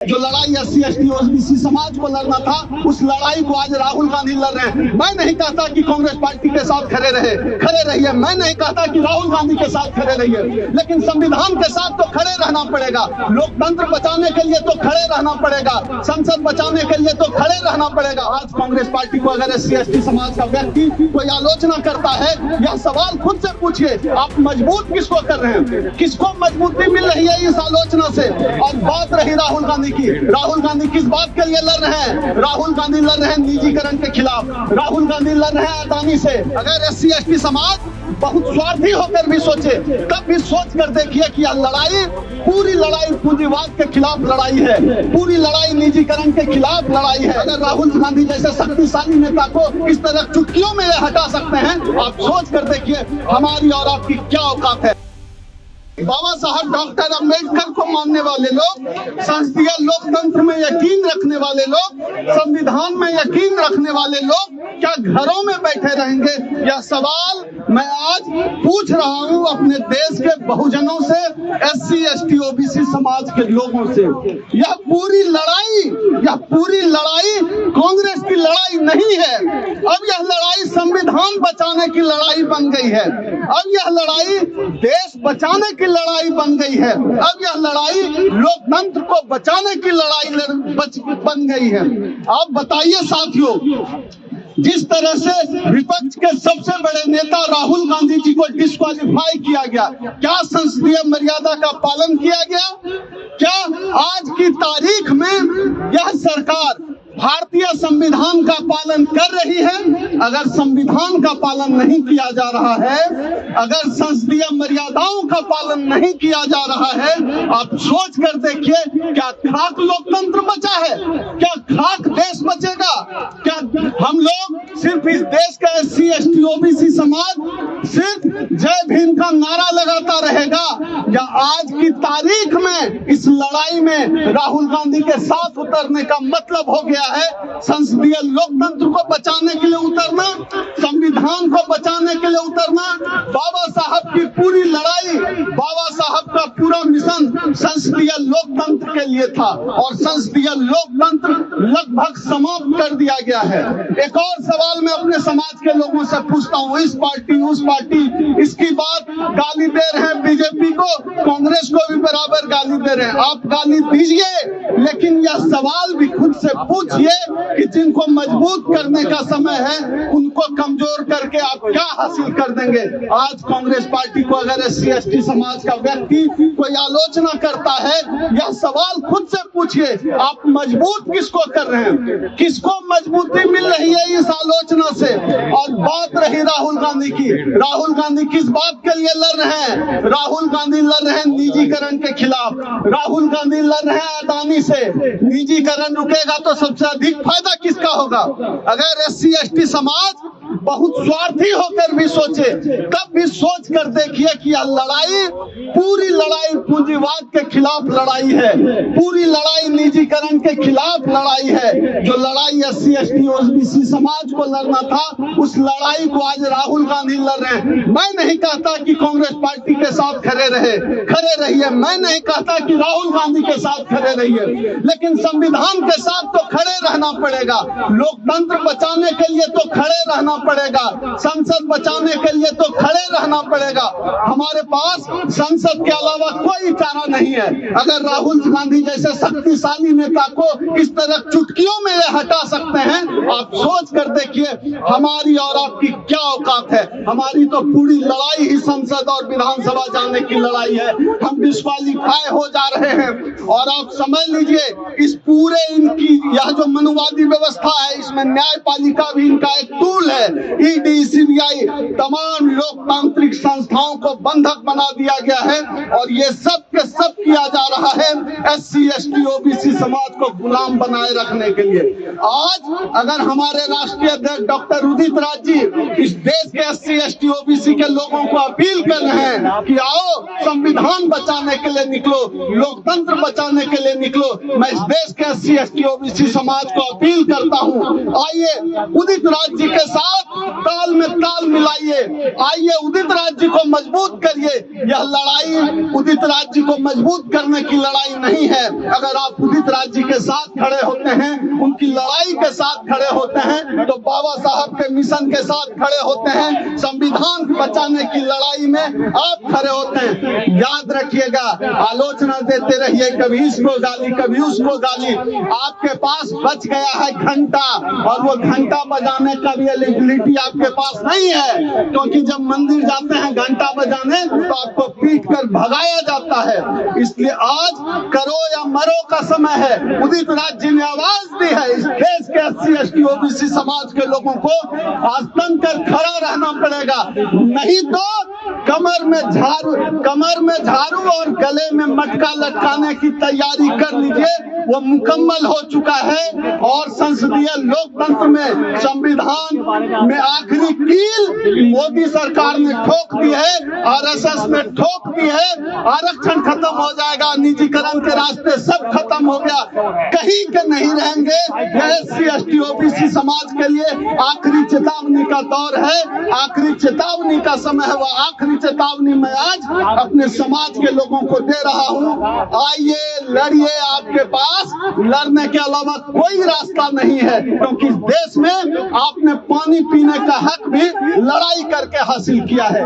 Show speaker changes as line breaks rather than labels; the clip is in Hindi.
जो लड़ाई SC ST OBC समाज को लड़ना था, उस लड़ाई को आज राहुल गांधी लड़ रहे हैं। मैं नहीं कहता कि कांग्रेस पार्टी के साथ खड़े रहिए। मैं नहीं कहता कि राहुल गांधी के साथ खड़े रहिए, लेकिन संविधान के साथ तो खड़े रहना पड़ेगा। लोकतंत्र बचाने के लिए तो खड़े रहना पड़ेगा, संसद बचाने के लिए तो खड़े रहना पड़ेगा। आज कांग्रेस पार्टी को अगर SC ST समाज का व्यक्ति कोई आलोचना करता है, यह सवाल खुद से पूछिए, आप मजबूत किसको कर रहे हैं? किसको मजबूती मिल रही है इस आलोचना से? और बात रही राहुल गांधी की, राहुल गांधी किस बात के लिए लड़ रहे हैं? राहुल गांधी लड़ रहे हैं निजीकरण के खिलाफ, राहुल गांधी लड़ रहे हैं अदानी से। अगर SC ST समाज बहुत स्वार्थी होकर भी सोचे, तब भी सोच कर देखिए कि यह लड़ाई, पूरी लड़ाई पूंजीवाद के खिलाफ लड़ाई है, पूरी लड़ाई निजीकरण के खिलाफ लड़ाई है। अगर राहुल गांधी जैसे शक्तिशाली नेता को इस तरह चुटकियों में हटा सकते हैं, आप सोच कर देखिए हमारी और आपकी क्या औकात है। बाबा साहब डॉक्टर अम्बेडकर को मानने वाले लोग, संसदीय लोकतंत्र में यकीन रखने वाले लोग, संविधान में यकीन रखने वाले लोग क्या घरों में बैठे रहेंगे? यह सवाल मैं आज पूछ रहा हूं अपने देश के बहुजनों से, SC ST OBC समाज के लोगों से। यह पूरी लड़ाई कांग्रेस की लड़ाई नहीं है। अब यह लड़ाई संविधान बचाने की लड़ाई बन गई है। अब यह लड़ाई देश बचाने की लड़ाई बन गई है। अब यह लड़ाई लोकतंत्र को बचाने की लड़ाई बन गई है। आप बताइए साथियों, जिस तरह से विपक्ष के सबसे बड़े नेता राहुल गांधी जी को डिस्क्वालीफाई किया गया, क्या संसदीय मर्यादा का पालन किया गया? क्या आज की तारीख में यह सरकार भारतीय संविधान का पालन कर रही है? अगर संविधान का पालन नहीं किया जा रहा है, अगर संसदीय मर्यादाओं का पालन नहीं किया जा रहा है, आप सोच कर देखिए, क्या खाक लोकतंत्र बचा है? क्या खाक देश बचेगा? क्या हम लोग सिर्फ इस देश का SC ST OBC समाज सिर्फ जय भीम का नारा लगाता रहेगा, या आज की तारीख में इस लड़ाई में राहुल गांधी के साथ उतरने का मतलब हो गया है संसदीय लोकतंत्र को बचाने के लिए उतरना, संविधान को बचाने के लिए उतरना। बाबा साहब की पूरी लड़ाई, बाबा साहब का पूरा मिशन संसदीय लोकतंत्र के लिए था, और संसदीय लोकतंत्र लगभग समाप्त कर दिया गया है। एक और सवाल मैं अपने समाज के लोगों से पूछता हूँ, इस पार्टी उस पार्टी, इसकी बात गाली दे रहे हैं बीजेपी को, कांग्रेस को भी बराबर गाली दे रहे हैं। आप गाली दीजिए, लेकिन यह सवाल भी खुद से पूछिए कि जिनको मजबूत करने का समय है, उनको कमजोर करके आप क्या हासिल कर देंगे? आज कांग्रेस पार्टी को अगर SC ST समाज का व्यक्ति कोई आलोचना करता है, यह सवाल खुद से पूछिए, आप मजबूत किसको कर रहे हैं? किसको मजबूती मिल रही है इस आलोचना से? और बात रही राहुल गांधी की, राहुल गांधी किस बात के लिए लड़ रहे हैं? राहुल गांधी लड़ रहे हैं निजीकरण के खिलाफ, राहुल गांधी लड़ रहे हैं अदानी से। निजीकरण रुकेगा तो सबसे अधिक फायदा किसका होगा? अगर SC ST समाज बहुत स्वार्थी होकर भी सोचे, तब भी सोच कर देखिए कि यह लड़ाई, पूरी लड़ाई पूंजीवाद के खिलाफ लड़ाई है, पूरी लड़ाई निजीकरण के खिलाफ लड़ाई है। जो लड़ाई SC ST OBC समाज को लड़ना था, उस लड़ाई को आज राहुल गांधी लड़ रहे हैं। मैं नहीं कहता कि कांग्रेस पार्टी के साथ खड़े रहिए। मैं नहीं कहता कि राहुल गांधी के साथ खड़े रहिए, लेकिन संविधान के साथ तो खड़े रहना पड़ेगा। लोकतंत्र बचाने के लिए तो खड़े रहना पड़ेगा, संसद बचाने के लिए तो खड़े रहना पड़ेगा। हमारे पास संसद के अलावा कोई चारा नहीं है। अगर राहुल गांधी जैसे शक्तिशाली नेता को इस तरह चुटकियों में हटा सकते हैं, आप सोच कर देखिए हमारी और आपकी क्या औकात है। हमारी तो पूरी लड़ाई ही संसद और विधानसभा जाने की लड़ाई है। हम डिस्क्वालीफाई हो जा रहे हैं, और आप समझ लीजिए, इस पूरे इनकी यह जो मनुवादी व्यवस्था है, इसमें न्यायपालिका भी इनका एक टूल है। ED CBI तमाम लोकतांत्रिक संस्थाओं को बंधक बना दिया गया है, और ये सब के सब किया जा रहा है SC ST OBC समाज को गुलाम बनाए रखने के लिए। आज अगर हमारे राष्ट्रीय अध्यक्ष डॉक्टर उदित राज जी इस देश के SC ST OBC के लोगों को अपील कर रहे हैं कि आओ संविधान बचाने के लिए निकलो, लोकतंत्र बचाने के लिए निकलो, मैं इस देश के SC ST OBC समाज को अपील करता हूँ, आइए उदित राज जी के साथ ताल में ताल मिलाइए, आइए उदित राज जी को मजबूत करिए। यह लड़ाई उदित राज जी को मजबूत करने की लड़ाई नहीं है। अगर आप आप उदित राज जी के साथ खड़े होते हैं, उनकी लड़ाई के साथ खड़े होते हैं, तो बाबा साहब के मिशन के साथ खड़े होते हैं, संविधान बचाने की लड़ाई में आप खड़े होते हैं। याद रखिएगा, आलोचना देते रहिए, कभी इसको गाली कभी उसको गाली। आपके पास बच गया है घंटा, और वो घंटा बजाने का भी एलिजिबिलिटी आपके पास नहीं है, क्योंकि जब मंदिर जाते हैं घंटा बजाने तो आपको पीट कर भगाया जाता है। इसलिए आज करो या मरो का समय है। उदित राज जी ने आवाज दी है, इस देश के SC ST OBC समाज के लोगों को आज तन कर खड़ा रहना पड़ेगा, नहीं तो कमर में झाड़ू और गले में मटका लटकाने की तैयारी कर लीजिए। वो मुकम्मल हो चुका है, और संसदीय लोकतंत्र में, संविधान में आखिरी कील मोदी सरकार ने ठोक दी है, RSS ने ठोक दी है। आरक्षण खत्म हो जाएगा, निजीकरण के रास्ते सब खत्म हो गया, कहीं के नहीं रहेंगे। SC ST OBC समाज के लिए आखिरी चेतावनी का दौर है, आखिरी चेतावनी का समय है। वह आखिरी चेतावनी मैं आज अपने समाज के लोगों को दे रहा हूं। आइए, लड़िए, आपके पास लड़ने के अलावा कोई रास्ता नहीं है, क्योंकि इस देश में आपने पानी पीने का हक भी लड़ाई करके हासिल किया है।